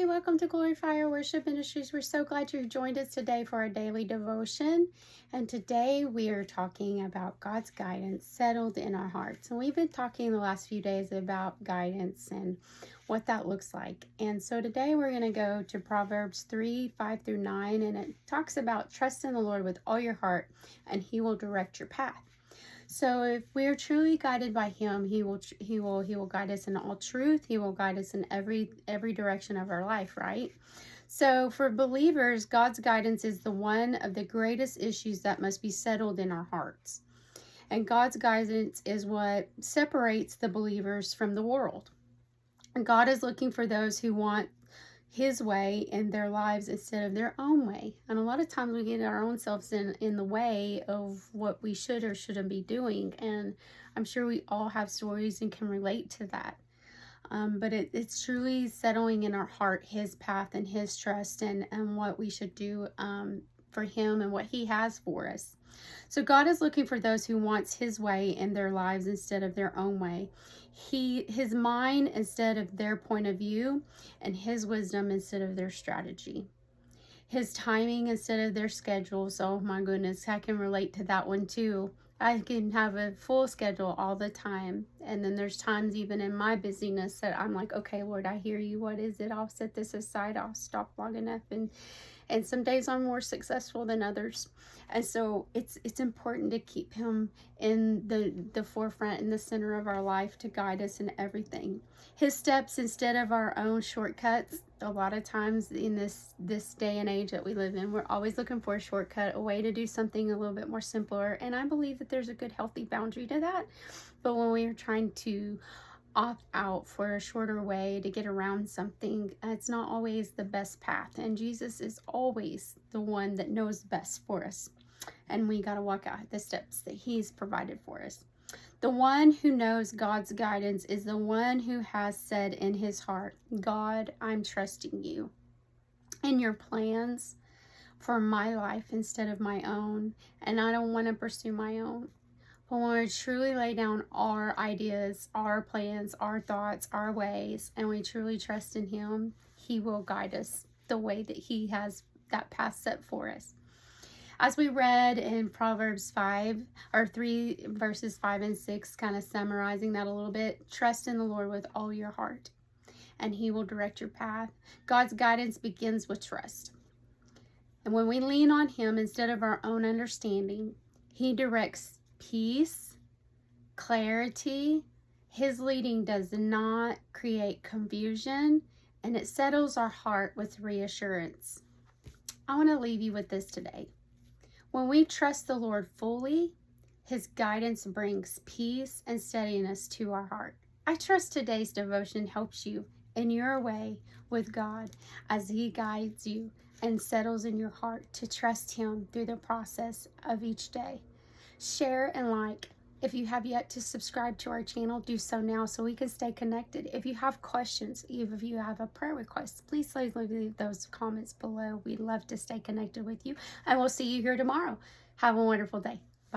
family. Welcome to Glorify Our Worship Ministries. We're so glad you joined us today for our daily devotion. And today we are talking about God's guidance settled in our hearts. And we've been talking the last few days about guidance and what that looks like. And so today we're going to go to Proverbs 3:5-9. And it talks about trust in the Lord with all your heart and He will direct your path. So if we are truly guided by Him, He will guide us in all truth. He will guide us in every direction of our life, right? So for believers, God's guidance is the one of the greatest issues that must be settled in our hearts. And God's guidance is what separates the believers from the world. And God is looking for those who want His way in their lives instead of their own way. And a lot of times we get our own selves in the way of what we should or shouldn't be doing. And I'm sure we all have stories and can relate to that. But it's truly settling in our heart His path and His trust and what we should do for Him and what He has for us. So God is looking for those who wants His way in their lives instead of their own way. His mind instead of their point of view, and His wisdom instead of their strategy. His timing instead of their schedules. Oh my goodness, I can relate to that one too. I can have a full schedule all the time. And then there's times even in my busyness that I'm like, okay, Lord, I hear you. What is it? I'll set this aside. I'll stop long enough. And some days I'm more successful than others. And so it's important to keep Him in the forefront, in the center of our life, to guide us in everything. His steps instead of our own shortcuts. A lot of times in this day and age that we live in, we're always looking for a shortcut, a way to do something a little bit more simpler. And I believe that there's a good, healthy boundary to that. But when we are trying to opt out for a shorter way to get around something, it's not always the best path. And Jesus is always the one that knows best for us. And we got to walk out the steps that He's provided for us. The one who knows God's guidance is the one who has said in his heart, God, I'm trusting you and your plans for my life instead of my own. And I don't want to pursue my own. But when we truly lay down our ideas, our plans, our thoughts, our ways, and we truly trust in Him, He will guide us the way that He has that path set for us. As we read in Proverbs 3 verses 5 and 6, kind of summarizing that a little bit, trust in the Lord with all your heart, and He will direct your path. God's guidance begins with trust. And when we lean on Him instead of our own understanding, He directs peace, clarity. His leading does not create confusion, and it settles our heart with reassurance. I want to leave you with this today. When we trust the Lord fully, His guidance brings peace and steadiness to our heart. I trust today's devotion helps you in your way with God as He guides you and settles in your heart to trust Him through the process of each day. Share and like. If you have yet to subscribe to our channel, do so now so we can stay connected. If you have questions, if you have a prayer request, please leave those comments below. We'd love to stay connected with you. And we'll see you here tomorrow. Have a wonderful day.